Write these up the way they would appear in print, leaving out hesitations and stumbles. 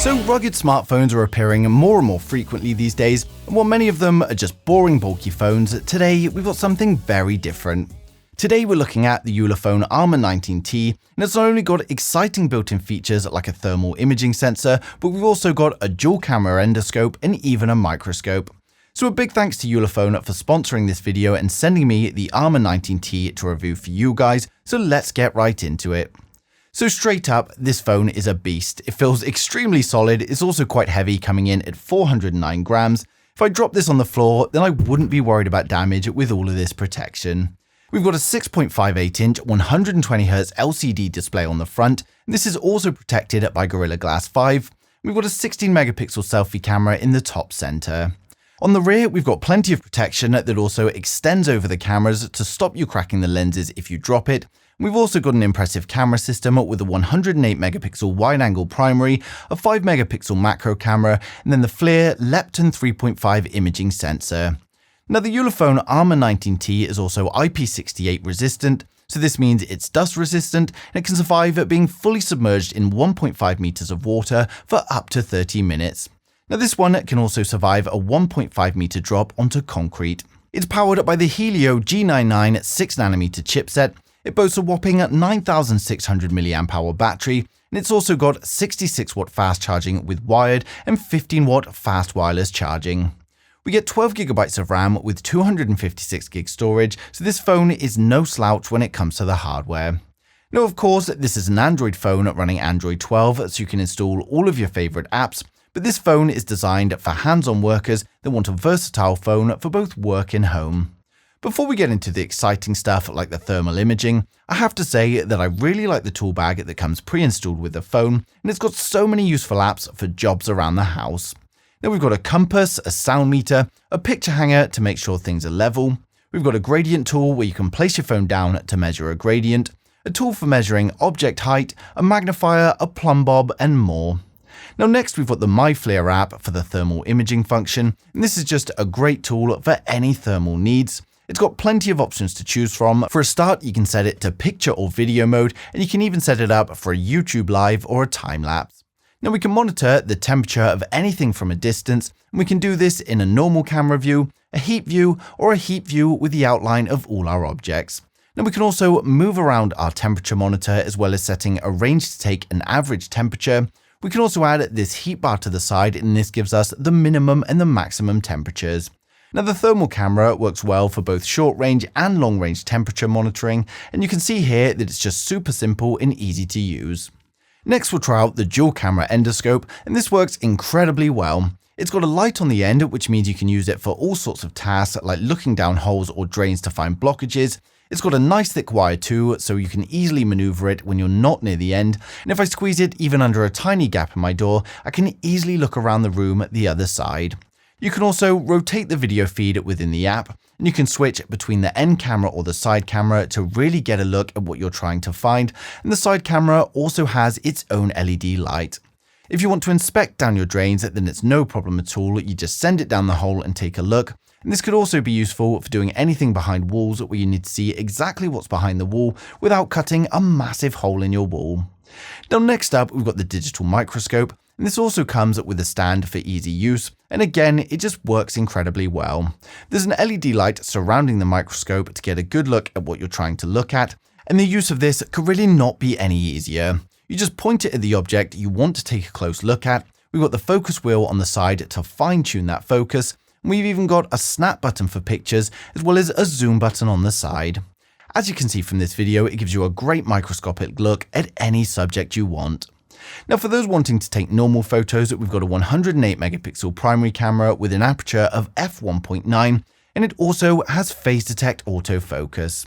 So rugged smartphones are appearing more and more frequently these days, and while many of them are just boring bulky phones, today we've got something very different. Today we're looking at the Ulefone Armor 19T, and it's not only got exciting built-in features like a thermal imaging sensor, but we've also got a dual camera endoscope and even a microscope. So a big thanks to Ulefone for sponsoring this video and sending me the Armor 19T to review for you guys, so let's get right into it. So straight up, this phone is a beast. It feels extremely solid, it's also quite heavy, coming in at 409 grams. If I drop this on the floor, then I wouldn't be worried about damage with all of this protection. We've got a 6.58-inch 120Hz LCD display on the front, and this is also protected by Gorilla Glass 5. We've got a 16-megapixel selfie camera in the top center. On the rear, we've got plenty of protection that also extends over the cameras to stop you cracking the lenses if you drop it. We've also got an impressive camera system with a 108-megapixel wide-angle primary, a 5-megapixel macro camera, and then the FLIR Lepton 3.5 imaging sensor. Now, the Ulefone Armor 19T is also IP68 resistant, so this means it's dust resistant and it can survive being fully submerged in 1.5 meters of water for up to 30 minutes. Now, this one can also survive a 1.5 meter drop onto concrete. It's powered by the Helio G99 6nm chipset. It boasts a whopping 9,600 mAh battery, and it's also got 66-watt fast charging with wired and 15-watt fast wireless charging. We get 12GB of RAM with 256GB storage, so this phone is no slouch when it comes to the hardware. Now, of course, this is an Android phone running Android 12, so you can install all of your favorite apps, but this phone is designed for hands-on workers that want a versatile phone for both work and home. Before we get into the exciting stuff like the thermal imaging, I have to say that I really like the tool bag that comes pre-installed with the phone, and it's got so many useful apps for jobs around the house. Now, we've got a compass, a sound meter, a picture hanger to make sure things are level. We've got a gradient tool where you can place your phone down to measure a gradient, a tool for measuring object height, a magnifier, a plumb bob, and more. Now, next we've got the MyFLIR app for the thermal imaging function, and this is just a great tool for any thermal needs. It's got plenty of options to choose from. For a start, you can set it to picture or video mode, and you can even set it up for a YouTube live or a time lapse. Now, we can monitor the temperature of anything from a distance, and we can do this in a normal camera view, a heat view, or a heat view with the outline of all our objects. Now, we can also move around our temperature monitor as well as setting a range to take an average temperature. We can also add this heat bar to the side, and this gives us the minimum and the maximum temperatures. Now, the thermal camera works well for both short-range and long-range temperature monitoring, and you can see here that it's just super simple and easy to use. Next, we'll try out the dual camera endoscope, and this works incredibly well. It's got a light on the end, which means you can use it for all sorts of tasks like looking down holes or drains to find blockages. It's got a nice thick wire too, so you can easily maneuver it when you're not near the end, and if I squeeze it even under a tiny gap in my door, I can easily look around the room at the other side. You can also rotate the video feed within the app, and you can switch between the end camera or the side camera to really get a look at what you're trying to find, and the side camera also has its own LED light. If you want to inspect down your drains, then it's no problem at all, you just send it down the hole and take a look. And this could also be useful for doing anything behind walls where you need to see exactly what's behind the wall without cutting a massive hole in your wall. Now, next up, we've got the digital microscope, and this also comes with a stand for easy use, and again, it just works incredibly well. There's an LED light surrounding the microscope to get a good look at what you're trying to look at, and the use of this could really not be any easier. You just point it at the object you want to take a close look at. We've got the focus wheel on the side to fine-tune that focus, and we've even got a snap button for pictures as well as a zoom button on the side. As you can see from this video, it gives you a great microscopic look at any subject you want. Now, for those wanting to take normal photos, we've got a 108-megapixel primary camera with an aperture of f1.9, and it also has phase detect autofocus.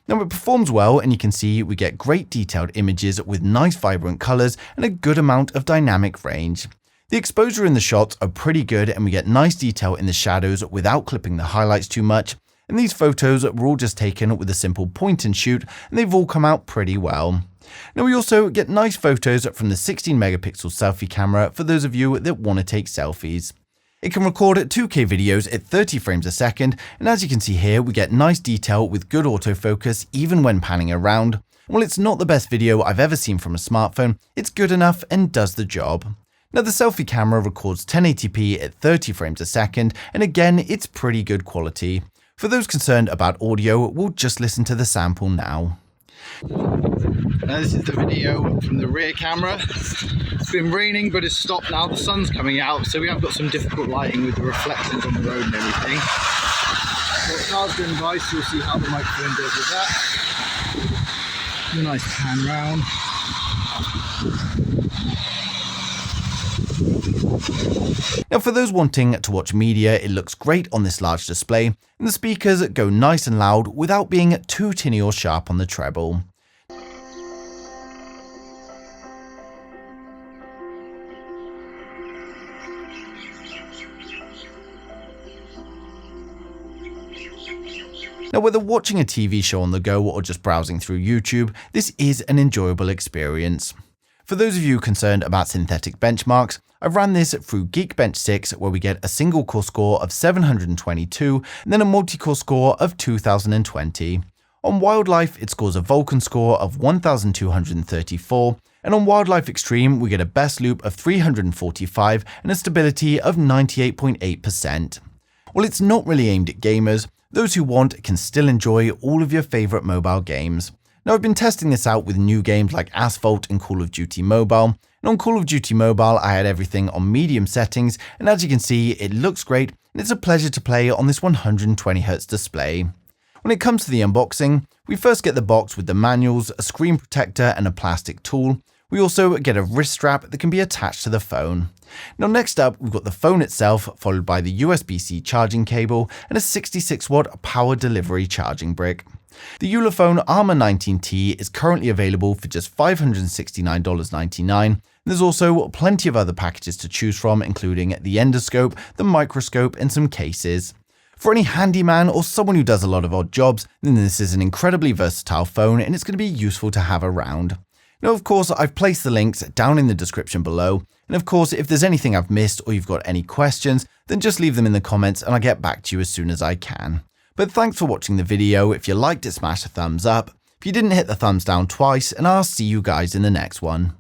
Now, it performs well, and you can see we get great detailed images with nice vibrant colors and a good amount of dynamic range. The exposure in the shots are pretty good, and we get nice detail in the shadows without clipping the highlights too much. And these photos were all just taken with a simple point and shoot, and they've all come out pretty well. Now, we also get nice photos from the 16-megapixel selfie camera for those of you that want to take selfies. It can record 2K videos at 30 frames a second, and as you can see here, we get nice detail with good autofocus even when panning around. While it's not the best video I've ever seen from a smartphone, it's good enough and does the job. Now the selfie camera records 1080p at 30 frames a second, and again it's pretty good quality. For those concerned about audio, we'll just listen to the sample now. Now this is the video from the rear camera. It's been raining but it's stopped now, the sun's coming out, so we have got some difficult lighting with the reflections on the road and everything. Got cars going by, so you'll see how the microphone does with that. A nice pan round. Now for those wanting to watch media, it looks great on this large display, and the speakers go nice and loud without being too tinny or sharp on the treble. Now whether watching a TV show on the go or just browsing through YouTube, this is an enjoyable experience. For those of you concerned about synthetic benchmarks, I've ran this through Geekbench 6, where we get a single core score of 722 and then a multi-core score of 2020. On Wildlife, it scores a Vulkan score of 1234, and on Wildlife Extreme, we get a best loop of 345 and a stability of 98.8%. While it's not really aimed at gamers, those who want can still enjoy all of your favorite mobile games. Now I've been testing this out with new games like Asphalt and Call of Duty Mobile, and on Call of Duty Mobile I had everything on medium settings, and as you can see it looks great and it's a pleasure to play on this 120Hz display. When it comes to the unboxing, we first get the box with the manuals, a screen protector and a plastic tool. We also get a wrist strap that can be attached to the phone. Now next up we've got the phone itself, followed by the USB-C charging cable and a 66-watt power delivery charging brick. The Ulefone Armor 19T is currently available for just $569.99. There's also plenty of other packages to choose from, including the endoscope, the microscope and some cases. For any handyman or someone who does a lot of odd jobs, then this is an incredibly versatile phone and it's going to be useful to have around. Now of course I've placed the links down in the description below, and of course if there's anything I've missed or you've got any questions, then just leave them in the comments and I'll get back to you as soon as I can. But thanks for watching the video. If you liked it, smash a thumbs up. If you didn't, hit the thumbs down twice, and I'll see you guys in the next one.